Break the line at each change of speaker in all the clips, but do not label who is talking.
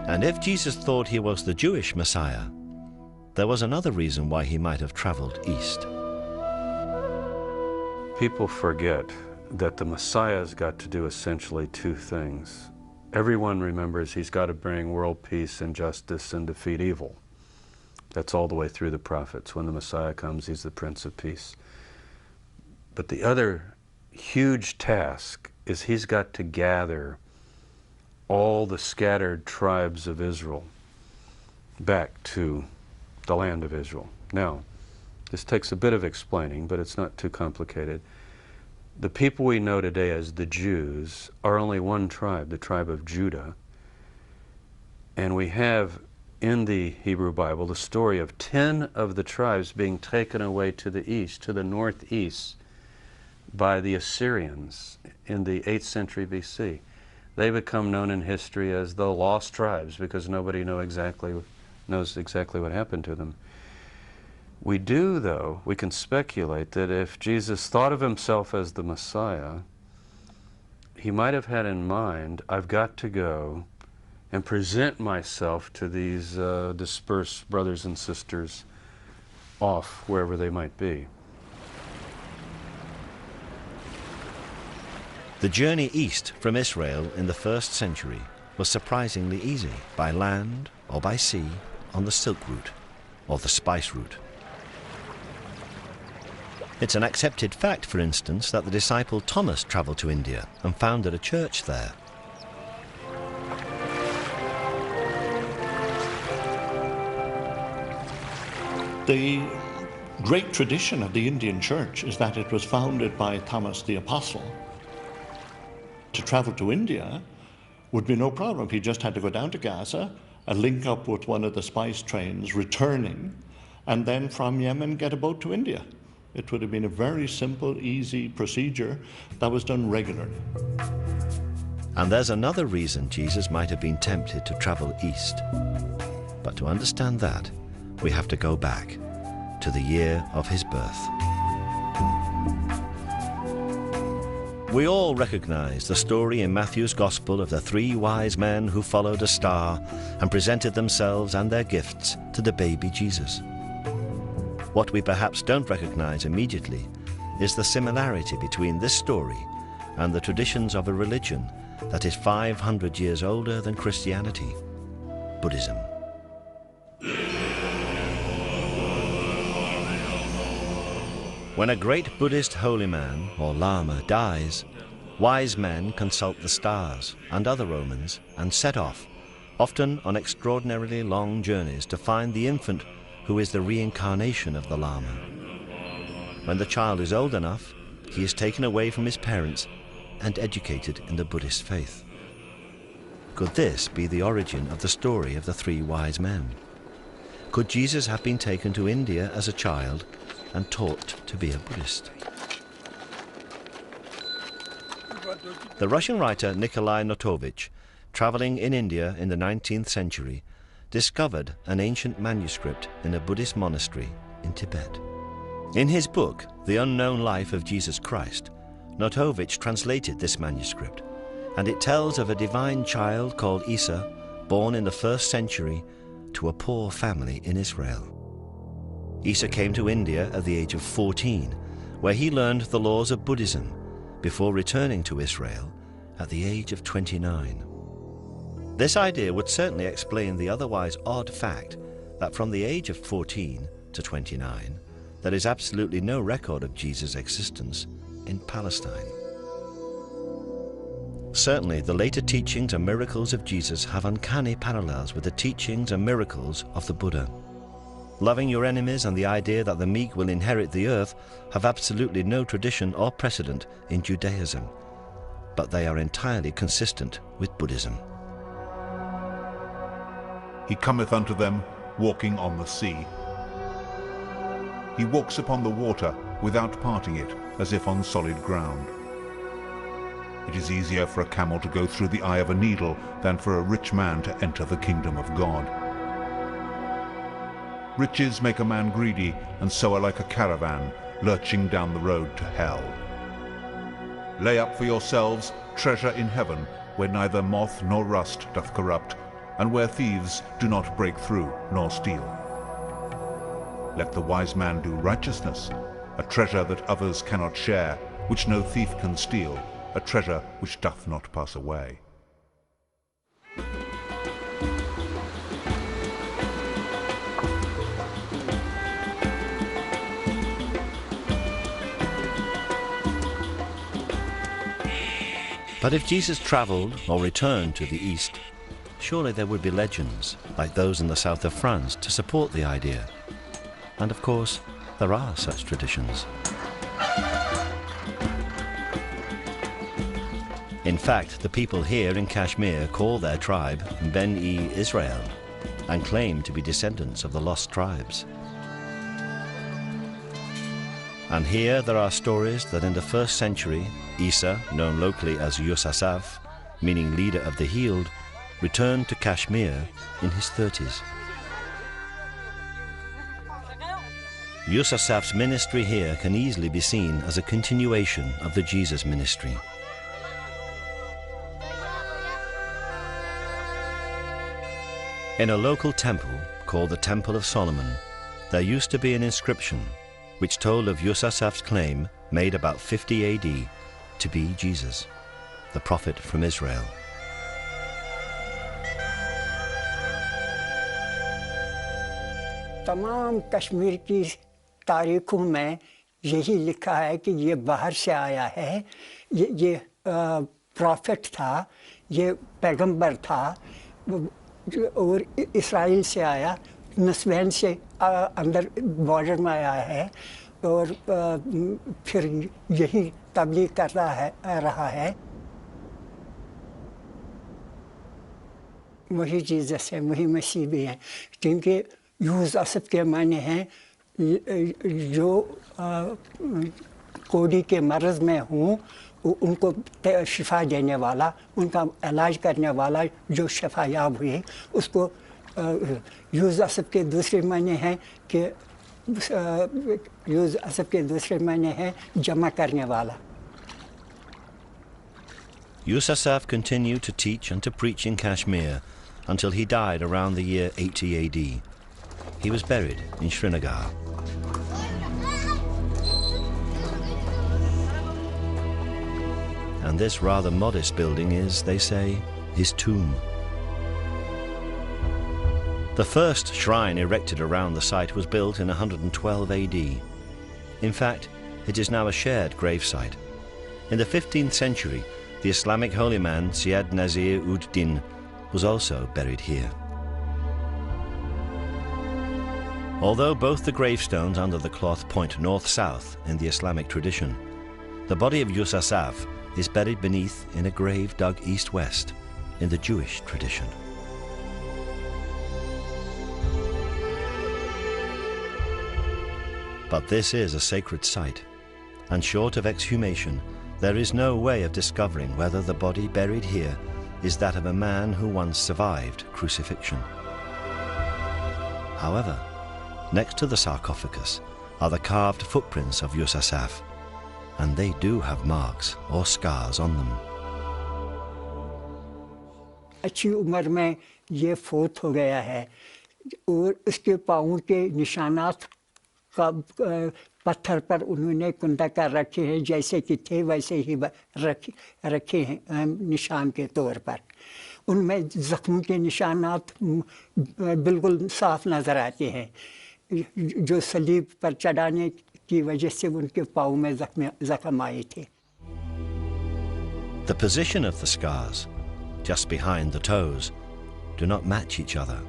And if Jesus thought he was the Jewish Messiah, there was another reason why he might have traveled east.
People forget that the Messiah's got to do essentially two things. Everyone remembers he's got to bring world peace and justice and defeat evil. That's all the way through the prophets. When the Messiah comes, he's the Prince of Peace. But the other huge task is he's got to gather all the scattered tribes of Israel back to the land of Israel. Now, this takes a bit of explaining, but it's not too complicated. The people we know today as the Jews are only one tribe, the tribe of Judah. And we have in the Hebrew Bible the story of 10 of the tribes being taken away to the east, to the northeast, by the Assyrians in the 8th century BC. They become known in history as the lost tribes because nobody knows exactly what happened to them. We do, though, we can speculate that if Jesus thought of himself as the Messiah, he might have had in mind, I've got to go and present myself to these dispersed brothers and sisters off wherever they might be.
The journey east from Israel in the 1st century was surprisingly easy, by land or by sea, on the Silk Route or the Spice Route. It's an accepted fact, for instance, that the disciple Thomas travelled to India and founded a church there.
The great tradition of the Indian church is that it was founded by Thomas the Apostle. To travel to India would be no problem. He just had to go down to Gaza and link up with one of the spice trains returning, and then from Yemen get a boat to India. It would have been a very simple, easy procedure that was done regularly.
And there's another reason Jesus might have been tempted to travel east. But to understand that, we have to go back to the year of his birth. We all recognize the story in Matthew's Gospel of the 3 wise men who followed a star and presented themselves and their gifts to the baby Jesus. What we perhaps don't recognize immediately is the similarity between this story and the traditions of a religion that is 500 years older than Christianity, Buddhism. When a great Buddhist holy man or lama dies, wise men consult the stars and other omens and set off, often on extraordinarily long journeys, to find the infant who is the reincarnation of the lama. When the child is old enough, he is taken away from his parents and educated in the Buddhist faith. Could this be the origin of the story of the 3 wise men? Could Jesus have been taken to India as a child and taught to be a Buddhist? The Russian writer Nikolai Notovich, traveling in India in the 19th century, discovered an ancient manuscript in a Buddhist monastery in Tibet. In his book, The Unknown Life of Jesus Christ, Notovich translated this manuscript, and it tells of a divine child called Isa, born in the 1st century to a poor family in Israel. Isa came to India at the age of 14, where he learned the laws of Buddhism before returning to Israel at the age of 29. This idea would certainly explain the otherwise odd fact that from the age of 14 to 29, there is absolutely no record of Jesus' existence in Palestine. Certainly, the later teachings and miracles of Jesus have uncanny parallels with the teachings and miracles of the Buddha. Loving your enemies and the idea that the meek will inherit the earth have absolutely no tradition or precedent in Judaism, but they are entirely consistent with Buddhism.
He cometh unto them, walking on the sea. He walks upon the water, without parting it, as if on solid ground. It is easier for a camel to go through the eye of a needle than for a rich man to enter the kingdom of God. Riches make a man greedy, and so are like a caravan, lurching down the road to hell. Lay up for yourselves treasure in heaven, where neither moth nor rust doth corrupt, and where thieves do not break through nor steal. Let the wise man do righteousness, a treasure that others cannot share, which no thief can steal, a treasure which doth not pass away.
But if Jesus travelled or returned to the east, surely there would be legends, like those in the south of France, to support the idea. And of course, there are such traditions. In fact, the people here in Kashmir call their tribe Ben-e Israel and claim to be descendants of the lost tribes. And here there are stories that in the 1st century, Isa, known locally as Yus Assaf, meaning leader of the healed, returned to Kashmir in his 30s. Yus Assaf's ministry here can easily be seen as a continuation of the Jesus ministry. In a local temple called the Temple of Solomon, there used to be an inscription which told of Yus Assaf's claim, made about 50 AD, to be Jesus, the prophet from Israel.
तमाम कश्मीर की तारीखों में यही लिखा है कि ये बाहर से आया है, ये प्रॉफेट था, ये पैगंबर था और इस्राइल से आया, नस्बैन से अंदर बॉर्डर में आया है और फिर यही तबलीग कर रहा है। वही जीसस है, वही मसीह भी है, क्योंकि यूस असफ के माने हैं जो कोड़ी के मर्ज़ में हूँ उनको शिफा देने वाला, उनका इलाज करने वाला जो शिफा याब हुए उसको यूस असफ के दूसरे माने हैं कि यूस असफ के दूसरे माने हैं जमा करने वाला।
Yus Assaf continued to teach and to preach in Kashmir until he died around the year 80 AD. He was buried in Srinagar. And this rather modest building is, they say, his tomb. The first shrine erected around the site was built in 112 AD. In fact, it is now a shared gravesite. In the 15th century, the Islamic holy man Syed Nazir ud-Din was also buried here. Although both the gravestones under the cloth point north-south in the Islamic tradition, the body of Yus Assaf is buried beneath in a grave dug east-west in the Jewish tradition. But this is a sacred site, and short of exhumation, there is no way of discovering whether the body buried here is that of a man who once survived crucifixion. However, next to the sarcophagus are the carved footprints of Yus Assaf, and they do have marks or scars on them.
अच्छी उम्र में ये फोत हो गया है और उसके पाँव के निशानात का पत्थर पर उन्होंने कुंदा कर रखे हैं, जैसे कि थे वैसे ही रखे हैं निशान के तौर पर। उनमें जख्मों के निशानात बिल्कुल साफ नज़र आते हैं, जो सलीब पर चढ़ाने की वजह से उनके पाँव में जख्म आए थे।
The position of the scars, just behind the toes, do not match each other,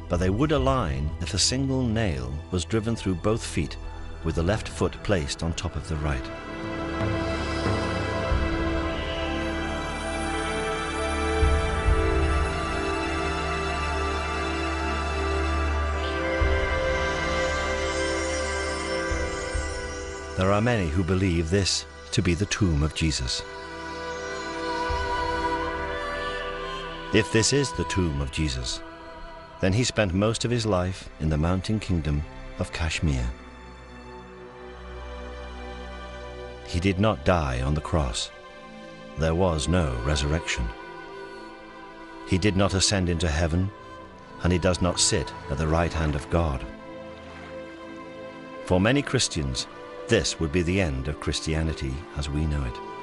but they would align if a single nail was driven through both feet with the left foot placed on top of the right. There are many who believe this to be the tomb of Jesus. If this is the tomb of Jesus, then he spent most of his life in the mountain kingdom of Kashmir. He did not die on the cross. There was no resurrection. He did not ascend into heaven, and he does not sit at the right hand of God. For many Christians, this would be the end of Christianity as we know it.